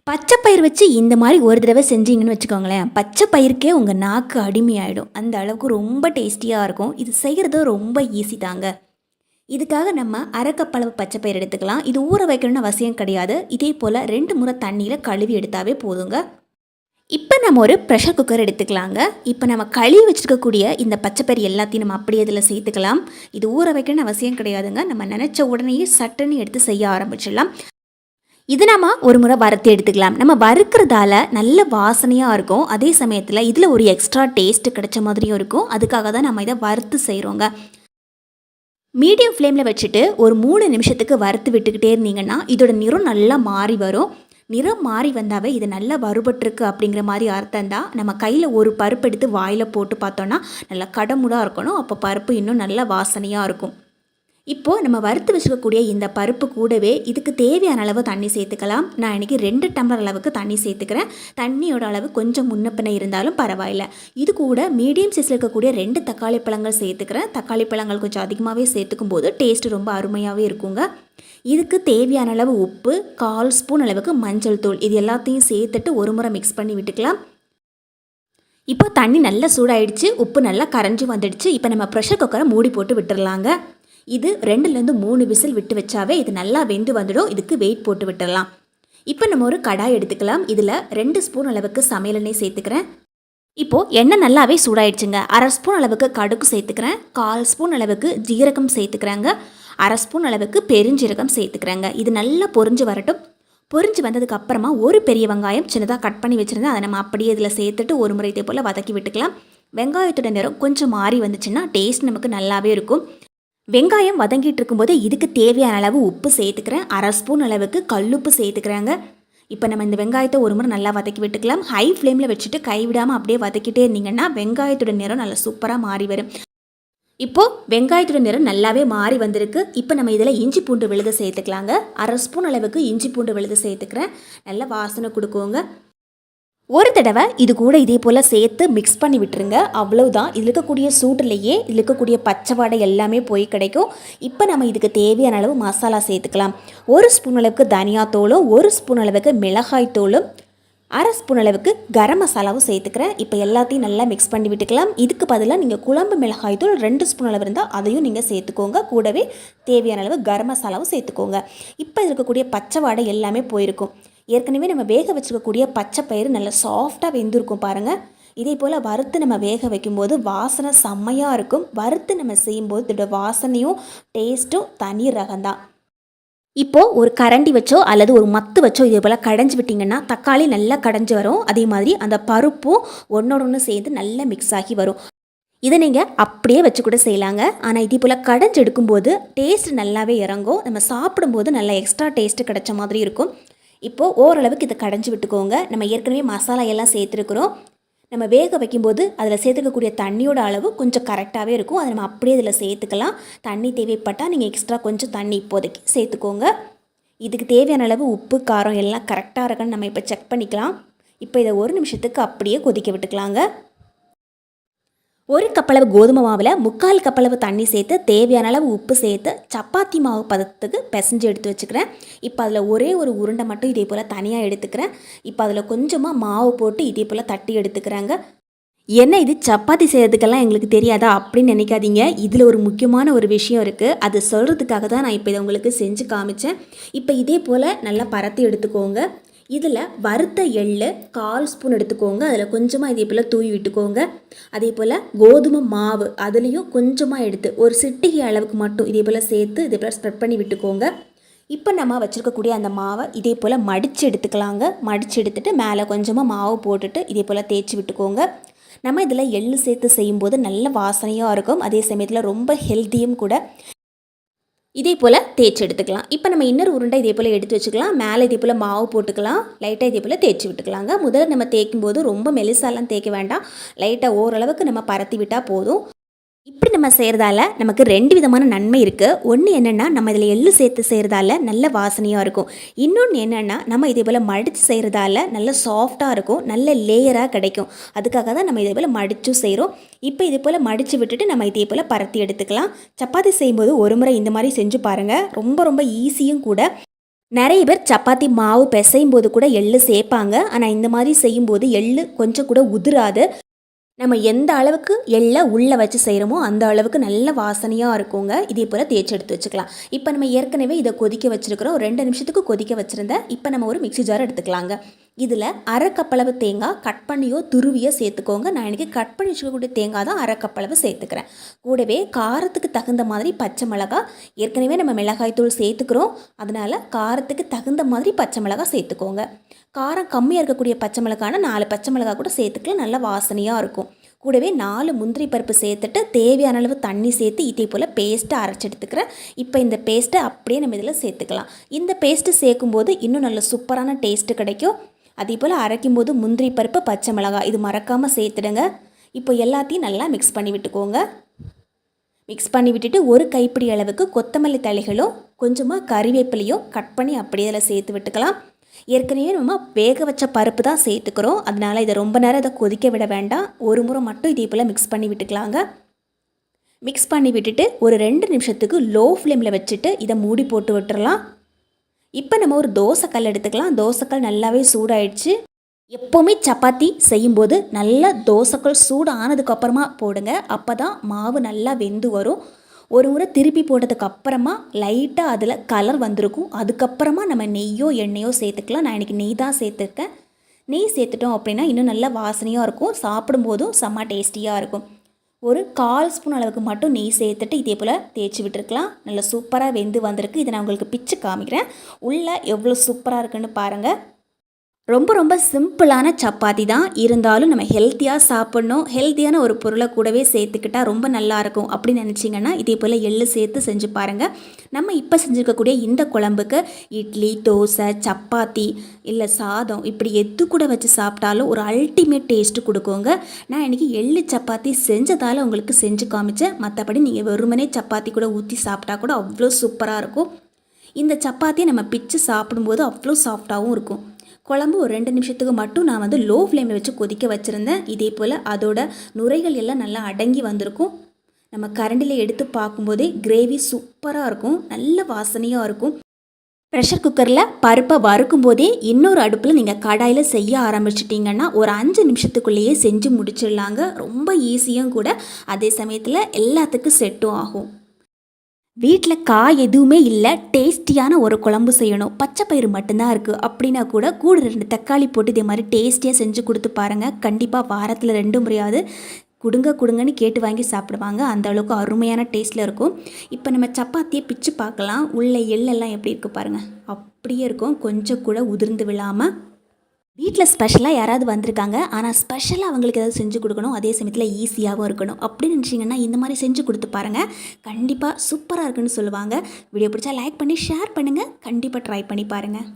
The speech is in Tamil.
பச்சை பயிர் வச்சு இந்த மாதிரி ஒரு தடவை செஞ்சீங்கன்னு வச்சுக்கோங்களேன், பச்சை பயிருக்கே உங்கள் நாக்கு அடிமையாயிடும். அந்த அளவுக்கு ரொம்ப டேஸ்டியாக இருக்கும். இது செய்கிறது ரொம்ப ஈஸி தாங்க. இதுக்காக நம்ம அரை கப் அளவு பச்சை பயிர் எடுத்துக்கலாம். இது ஊற வைக்கணும்னு அவசியம் கிடையாது. இதே போல் 2 முறை தண்ணியில் கழுவி எடுத்தாவே போதுங்க. இப்போ நம்ம ஒரு ப்ரெஷர் குக்கர் எடுத்துக்கலாங்க. இப்போ நம்ம கழுவி வச்சுருக்கக்கூடிய இந்த பச்சை பயிர் எல்லாத்தையும் நம்ம அப்படியே இதில் சேர்த்துக்கலாம். இது ஊற வைக்கணும்னு அவசியம் கிடையாதுங்க. நம்ம நினச்ச உடனேயே சட்டுன்னு எடுத்து செய்ய ஆரம்பிச்சிடலாம். இது நம்ம ஒரு முறை வறுத்து எடுத்துக்கலாம். நம்ம வறுக்கிறதால நல்ல வாசனையாக இருக்கும். அதே சமயத்தில் இதில் ஒரு எக்ஸ்ட்ரா டேஸ்ட்டு கிடைச்ச மாதிரியும் இருக்கும். அதுக்காக தான் நம்ம இதை வறுத்து செய்கிறோங்க. மீடியம் ஃப்ளேமில் வச்சுட்டு ஒரு 3 நிமிஷத்துக்கு வறுத்து விட்டுக்கிட்டே இருந்தீங்கன்னா இதோட நிறம் நல்லா மாறி வரும். நிறம் மாறி வந்தாவே இது நல்லா வறுபட்டுருக்கு அப்படிங்கிற மாதிரி அர்த்தம் தான். நம்ம கையில் ஒரு பருப்பு எடுத்து வாயில் போட்டு பார்த்தோன்னா நல்லா கடமுடாக இருக்கணும். அப்போ பருப்பு இன்னும் நல்லா வாசனையாக இருக்கும். இப்போது நம்ம வறுத்து வச்சுக்கக்கூடிய இந்த பருப்பு கூடவே இதுக்கு தேவையான அளவு தண்ணி சேர்த்துக்கலாம். நான் இன்றைக்கி 2 டம்ளர் அளவுக்கு தண்ணி சேர்த்துக்கிறேன். தண்ணியோட அளவு கொஞ்சம் முன்னப்பின இருந்தாலும் பரவாயில்ல. இது கூட மீடியம் சைஸில் இருக்கக்கூடிய 2 தக்காளி பழங்கள் சேர்த்துக்கிறேன். தக்காளி பழங்கள் கொஞ்சம் அதிகமாகவே சேர்த்துக்கும் போது டேஸ்ட்டு ரொம்ப அருமையாகவே இருக்குங்க. இதுக்கு தேவையான அளவு உப்பு, 1/4 ஸ்பூன் அளவுக்கு மஞ்சள் தூள், இது எல்லாத்தையும் சேர்த்துட்டு ஒரு முறை மிக்ஸ் பண்ணி விட்டுக்கலாம். இப்போ தண்ணி நல்லா சூடாயிடுச்சு, உப்பு நல்லா கரைஞ்சி வந்துடுச்சு. இப்போ நம்ம ப்ரெஷர் குக்கரை மூடி போட்டு விட்டுடலாங்க. இது 2லேருந்து 3 விசில் விட்டு வச்சாவே இது நல்லா வெந்து வந்துடும். இதுக்கு வெயிட் போட்டு விட்டுடலாம். இப்போ நம்ம ஒரு கடாய் எடுத்துக்கலாம். இதில் 2 ஸ்பூன் அளவுக்கு சமையல் எண்ணெய் சேர்த்துக்கிறேன். இப்போது எண்ணெய் நல்லாவே சூடாயிடுச்சுங்க. 1/2 ஸ்பூன் அளவுக்கு கடுகு சேர்த்துக்கிறேன். 1/4 ஸ்பூன் அளவுக்கு ஜீரகம் சேர்த்துக்கிறேங்க. 1/2 ஸ்பூன் அளவுக்கு பெருஞ்சீரகம் சேர்த்துக்கிறேங்க. இது நல்லா பொரிஞ்சு வரட்டும். பொரிஞ்சு வந்ததுக்கு அப்புறமா ஒரு பெரிய வெங்காயம் சின்னதாக கட் பண்ணி வச்சுருந்தேன். அதை நம்ம அப்படியே இதில் சேர்த்துட்டு ஒரு முறை இதே போல் வதக்கி விட்டுக்கலாம். வெங்காயத்தோட நிறம் கொஞ்சம் மாறி வந்துச்சுன்னா டேஸ்ட் நமக்கு நல்லாவே இருக்கும். வெங்காயம் வதங்கிட்டு இருக்கும்போது இதுக்கு தேவையான அளவு உப்பு சேர்த்துக்கிறேன். 1/2 ஸ்பூன் அளவுக்கு கல்லுப்பு சேர்த்துக்கிறாங்க. இப்போ நம்ம இந்த வெங்காயத்தை ஒரு முறை நல்லா வதக்கி விட்டுக்கலாம். ஹை ஃப்ளேமில் வச்சுட்டு கைவிடாமல் அப்படியே வதக்கிட்டே இருந்தீங்கன்னா வெங்காயத்தோட நிறம் நல்லா சூப்பராக மாறி வரும். இப்போது வெங்காயத்தோட நிறம் நல்லாவே மாறி வந்திருக்கு. இப்போ நம்ம இதில் இஞ்சி பூண்டு விழுது சேர்த்துக்கலாங்க. 1/2 ஸ்பூன் அளவுக்கு இஞ்சி பூண்டு விழுது சேர்த்துக்கிறேன். நல்லா வாசனை கொடுக்குவோங்க. ஒரு தடவை இது கூட இதே போல் சேர்த்து மிக்ஸ் பண்ணி விட்டுருங்க. அவ்வளவுதான். இதில் இருக்கக்கூடிய சூட்டிலேயே இதில் இருக்கக்கூடிய பச்சை வாடை எல்லாமே போய் கிடைக்கும். இப்போ நம்ம இதுக்கு தேவையான அளவு மசாலா சேர்த்துக்கலாம். 1 ஸ்பூன் அளவுக்கு தனியாத்தூளும், 1 ஸ்பூன் அளவுக்கு மிளகாய் தூளும், 1/2 ஸ்பூன் அளவுக்கு கரம் மசாலாவும் சேர்த்துக்கிறேன். இப்போ எல்லாத்தையும் நல்லா மிக்ஸ் பண்ணி விட்டுக்கலாம். இதுக்கு பதிலாக நீங்கள் குழம்பு மிளகாய் தூள் 2 ஸ்பூன் அளவு இருந்தால் அதையும் நீங்கள் சேர்த்துக்கோங்க. கூடவே தேவையான அளவு கரம் மசாலாவும் சேர்த்துக்கோங்க. இப்போ இருக்கக்கூடிய பச்சை வாடை எல்லாமே போயிருக்கும். ஏற்கனவே நம்ம வேக வச்சுக்கக்கூடிய பச்சை பயிறு நல்லா சாஃப்டாக வெந்திருக்கும் பாருங்கள். இதே போல் வறுத்து நம்ம வேக வைக்கும்போது வாசனை செம்மையாக இருக்கும். வறுத்து நம்ம செய்யும்போது இதோட வாசனையும் டேஸ்ட்டும் தனி ரகம்தான். இப்போது ஒரு கரண்டி வச்சோ அல்லது ஒரு மத்து வச்சோ இதே போல் கடைஞ்சி விட்டிங்கன்னா தக்காளி நல்லா கடைஞ்சி வரும். அதே மாதிரி அந்த பருப்பும் ஒன்றோட ஒன்று சேர்ந்து நல்லா மிக்ஸ் ஆகி வரும். இதை நீங்கள் அப்படியே வச்சு கூட செய்யலாங்க. ஆனால் இதே போல் கடைஞ்சி எடுக்கும்போது டேஸ்ட் நல்லாவே இறங்கும். நம்ம சாப்பிடும்போது நல்லா எக்ஸ்ட்ரா டேஸ்ட்டு கிடைச்ச மாதிரி இருக்கும். இப்போது ஓரளவுக்கு இதை கடைஞ்சி விட்டுக்கோங்க. நம்ம ஏற்கனவே மசாலா எல்லாம் சேர்த்துருக்குறோம். நம்ம வேக வைக்கும்போது அதில் சேர்த்துக்கக்கூடிய தண்ணியோட அளவு கொஞ்சம் கரெக்டாகவே இருக்கும். அதை நம்ம அப்படியே இதில் சேர்த்துக்கலாம். தண்ணி தேவைப்பட்டால் நீங்கள் எக்ஸ்ட்ரா கொஞ்சம் தண்ணி இப்போதைக்கு சேர்த்துக்கோங்க. இதுக்கு தேவையான அளவு உப்பு, காரம் எல்லாம் கரெக்டாக இருக்கான்னு நம்ம இப்போ செக் பண்ணிக்கலாம். இப்போ இதை 1 நிமிஷத்துக்கு அப்படியே கொதிக்க விட்டுக்கலாங்க. 1 கப்பளவு கோதுமை மாவில் 3/4 கப்பளவு தண்ணி சேர்த்து தேவையான அளவு உப்பு சேர்த்து சப்பாத்தி மாவு பதத்துக்கு பிசைஞ்சு எடுத்து வச்சுக்கிறேன். இப்போ அதில் ஒரே ஒரு உருண்டை மட்டும் இதே போல் தனியாக எடுத்துக்கிறேன். இப்போ அதில் கொஞ்சமாக மாவு போட்டு இதே போல் தட்டி எடுத்துக்கிறாங்க. என்ன இது சப்பாத்தி செய்கிறதுக்கெல்லாம் எங்களுக்கு தெரியாதா அப்படின்னு நினைக்காதீங்க. இதில் ஒரு முக்கியமான ஒரு விஷயம் இருக்குது. அது சொல்கிறதுக்காக தான் நான் இப்போ இதை உங்களுக்கு செஞ்சு காமிச்சேன். இப்போ இதே போல் நல்லா பரத்தி எடுத்துக்கோங்க. இதில் வறுத்த எள்ளு 1/4 ஸ்பூன் எடுத்துக்கோங்க. அதில் கொஞ்சமாக இதே போல் தூவி விட்டுக்கோங்க. அதே போல் கோதுமை மாவு அதுலேயும் கொஞ்சமாக எடுத்து ஒரு சிட்டிகை அளவுக்கு மட்டும் இதே போல் சேர்த்து இதே போல் ஸ்ப்ரெட் பண்ணி விட்டுக்கோங்க. இப்போ நம்ம வச்சுருக்கக்கூடிய அந்த மாவை இதே போல் மடித்து எடுத்துக்கலாங்க. மடித்து எடுத்துகிட்டு மேலே கொஞ்சமாக மாவு போட்டுட்டு இதே போல் தேய்ச்சி விட்டுக்கோங்க. நம்ம இதில் எள்ளு சேர்த்து செய்யும்போது நல்ல வாசனையாக இருக்கும். அதே சமயத்தில் ரொம்ப ஹெல்த்தியும் கூட. இதே போல் தேய்ச்சி எடுத்துக்கலாம். இப்போ நம்ம இன்னொரு உருண்டை இதே போல் எடுத்து வச்சுக்கலாம். மேலே இதே போல் மாவு போட்டுக்கலாம். லைட்டாக இதே போல் தேய்ச்சி விட்டுக்கலாங்க. முதல்ல நம்ம தேய்க்கும் போது ரொம்ப மெலிசாலாம் தேய்க்க வேண்டாம். லைட்டாக ஓரளவுக்கு நம்ம பரத்தி விட்டால் போதும். இப்படி நம்ம செய்கிறதால நமக்கு 2 விதமான நன்மை இருக்குது. ஒன்று என்னென்னா நம்ம இதில் எள்ளு சேர்த்து செய்கிறதால நல்ல வாசனையாக இருக்கும். இன்னொன்று என்னென்னா நம்ம இதே போல் மடித்து செய்கிறதால நல்ல சாஃப்டாக இருக்கும், நல்ல லேயராக கிடைக்கும். அதுக்காக தான் நம்ம இதே போல் மடித்தும் செய்கிறோம். இப்போ இதே போல் மடித்து விட்டுட்டு நம்ம இதே போல் பரத்தி எடுத்துக்கலாம். சப்பாத்தி செய்யும்போது ஒரு முறை இந்த மாதிரி செஞ்சு பாருங்கள். ரொம்ப ரொம்ப ஈஸியும் கூட. நிறைய பேர் சப்பாத்தி மாவு பிசையும் போது கூட எள்ளு சேர்ப்பாங்க. ஆனால் இந்த மாதிரி செய்யும்போது எள்ளு கொஞ்சம் கூட உதிராது. நம்ம எந்த அளவுக்கு எள்ளை உள்ளே வச்சு செய்கிறோமோ அந்த அளவுக்கு நல்ல வாசனையாக இருக்குங்க. இதே போல் தேய்ச்சி எடுத்து வச்சுக்கலாம். இப்போ நம்ம ஏற்கனவே இதை கொதிக்க வச்சுருக்கிறோம். 2 நிமிஷத்துக்கு கொதிக்க வச்சுருந்தேன். இப்போ நம்ம ஒரு மிக்ஸி ஜார் எடுத்துக்கலாங்க. இதில் அரை கப்பளவு தேங்காய் கட் பண்ணியோ துருவியோ சேர்த்துக்கோங்க. நான் இன்றைக்கி கட் பண்ணி வச்சுக்கக்கூடிய தேங்காய் தான் அரை கப்பளவு சேர்த்துக்கிறேன். கூடவே காரத்துக்கு தகுந்த மாதிரி பச்சை மிளகாய், ஏற்கனவே நம்ம மிளகாய் தூள் சேர்த்துக்கிறோம், அதனால் காரத்துக்கு தகுந்த மாதிரி பச்சை மிளகாய் சேர்த்துக்கோங்க. காரம் கம்மியாக இருக்கக்கூடிய பச்சை மிளகாய்னா 4 பச்சை மிளகாய் கூட சேர்த்துக்கலாம், நல்ல வாசனையாக இருக்கும். கூடவே 4 முந்திரி பருப்பு சேர்த்துட்டு தேவையான அளவு தண்ணி சேர்த்து இதே போல் பேஸ்ட்டை அரைச்சி எடுத்துக்கிறேன். இப்போ இந்த பேஸ்ட்டை அப்படியே நம்ம இதில் சேர்த்துக்கலாம். இந்த பேஸ்ட்டு சேர்க்கும்போது இன்னும் நல்ல சூப்பரான டேஸ்ட்டு கிடைக்கும். அதே போல் அரைக்கும் போது முந்திரி பருப்பு பச்சை மிளகாய் இது மறக்காமல் சேர்த்துடுங்க. இப்போ எல்லாத்தையும் நல்லா மிக்ஸ் பண்ணி விட்டுக்கோங்க. மிக்ஸ் பண்ணி விட்டுட்டு ஒரு கைப்பிடி அளவுக்கு கொத்தமல்லி தழைகளும் கொஞ்சமாக கறிவேப்பிலையும் கட் பண்ணி அப்படியே அதில் சேர்த்து விட்டுக்கலாம். ஏற்கனவே நம்ம வேக வச்ச பருப்பு தான் சேர்த்துக்கிறோம், அதனால் இதை ரொம்ப நேரம் இதை கொதிக்க விட வேண்டாம். ஒரு முறை மட்டும் இதே போல் மிக்ஸ் பண்ணி விட்டுக்கலாங்க. மிக்ஸ் பண்ணி விட்டுட்டு ஒரு 2 நிமிஷத்துக்கு லோ ஃப்ளேமில் வச்சுட்டு இதை மூடி போட்டு விட்டுறலாம். இப்போ நம்ம ஒரு தோசைக்கல் எடுத்துக்கலாம். தோசைக்கல் நல்லாவே சூடாயிடுச்சு. எப்போவுமே சப்பாத்தி செய்யும்போது நல்லா தோசைக்கல் சூடு ஆனதுக்கப்புறமா போடுங்க, அப்போ தான் மாவு நல்லா வெந்து வரும். ஒரு முறை திருப்பி போட்டதுக்கு அப்புறமா லைட்டாக அதில் கலர் வந்திருக்கும். அதுக்கப்புறமா நம்ம நெய்யோ எண்ணெயோ சேர்த்துக்கலாம். நான் இன்றைக்கி நெய் தான் சேர்த்துருக்கேன். நெய் சேர்த்துட்டோம் அப்படின்னா இன்னும் நல்லா வாசனையாக இருக்கும், சாப்பிடும்போதும் செம்ம டேஸ்டியாக இருக்கும். ஒரு 1/4 ஸ்பூன் அளவுக்கு மட்டும் நெய் சேர்த்துட்டு இதே போல் தேய்ச்சி விட்டுருக்கலாம். நல்லா சூப்பராக வெந்து வந்திருக்கு. இதை நான் உங்களுக்கு பிச்சு காமிக்கிறேன். உள்ளே எவ்வளோ சூப்பராக இருக்குன்னு பாருங்கள். ரொம்ப ரொம்ப சிம்பிளான சப்பாத்தி தான், இருந்தாலும் நம்ம ஹெல்த்தியாக சாப்பிட்ணும், ஹெல்த்தியான ஒரு பொருளை கூடவே சேர்த்துக்கிட்டால் ரொம்ப நல்லாயிருக்கும் அப்படின்னு நினச்சிங்கன்னா இதே போல் எள்ளு சேர்த்து செஞ்சு பாருங்கள். நம்ம இப்போ செஞ்சுருக்கக்கூடிய இந்த குழம்புக்கு இட்லி, தோசை, சப்பாத்தி இல்லை சாதம் இப்படி எது கூட வச்சு சாப்பிட்டாலும் ஒரு அல்டிமேட் டேஸ்ட்டு கொடுக்குங்க. நான் இன்றைக்கி எள்ளு சப்பாத்தி செஞ்சதால் உங்களுக்கு செஞ்சு காமிச்சேன். மற்றபடி நீங்கள் வெறுமனே சப்பாத்தி கூட ஊற்றி சாப்பிட்டா கூட அவ்வளோ சூப்பராக இருக்கும். இந்த சப்பாத்தியை நம்ம பிச்சு சாப்பிடும்போது அவ்வளோ சாஃப்டாகவும் இருக்கும். குழம்பு ஒரு 2 நிமிஷத்துக்கு மட்டும் நான் லோ ஃப்ளேமில் வச்சு கொதிக்க வச்சுருந்தேன். இதே போல் அதோட நுரைகள் எல்லாம் நல்லா அடங்கி வந்திருக்கும். நம்ம கரண்டில் எடுத்து பார்க்கும்போதே கிரேவி சூப்பராக இருக்கும், நல்ல வாசனையாக இருக்கும். ப்ரெஷர் குக்கரில் பருப்பை வறுக்கும் போதே இன்னொரு அடுப்பில் நீங்கள் கடாயில் செய்ய ஆரம்பிச்சிட்டிங்கன்னா ஒரு 5 நிமிஷத்துக்குள்ளேயே செஞ்சு முடிச்சிடலாங்க. ரொம்ப ஈஸியும் கூட, அதே சமயத்தில் எல்லாத்துக்கும் செட்டும் ஆகும். வீட்டில் காய் எதுவுமே இல்லை, டேஸ்டியான ஒரு குழம்பு செய்யணும், பச்சை பயிறு மட்டும்தான் இருக்குது அப்படின்னா கூட 2 தக்காளி போட்டு இதே மாதிரி டேஸ்டியாக செஞ்சு கொடுத்து பாருங்கள். கண்டிப்பாக வாரத்தில் 2 முறையாவது கொடுங்கன்னு கேட்டு வாங்கி சாப்பிடுவாங்க. அந்த அளவுக்கு அருமையான டேஸ்ட்டில் இருக்கும். இப்போ நம்ம சப்பாத்தியை பிச்சு பார்க்கலாம். உள்ள எள்ளெல்லாம் எப்படி இருக்குது பாருங்கள், அப்படியே இருக்கும், கொஞ்சம் கூட உதிர்ந்து விழாமல். வீட்டில் ஸ்பெஷலாக யாராவது வந்திருக்காங்க, ஆனால் ஸ்பெஷலாக அவங்களுக்கு ஏதாவது செஞ்சு கொடுக்கணும், அதே சமயத்தில் ஈஸியாகவும் இருக்கணும் அப்படின்னு நினச்சிங்கன்னா இந்த மாதிரி செஞ்சு கொடுத்து பாருங்கள். கண்டிப்பாக சூப்பராக இருக்குன்னு சொல்லுவாங்க. வீடியோ பிடிச்சா லைக் பண்ணி ஷேர் பண்ணுங்கள். கண்டிப்பாக ட்ரை பண்ணி பாருங்கள்.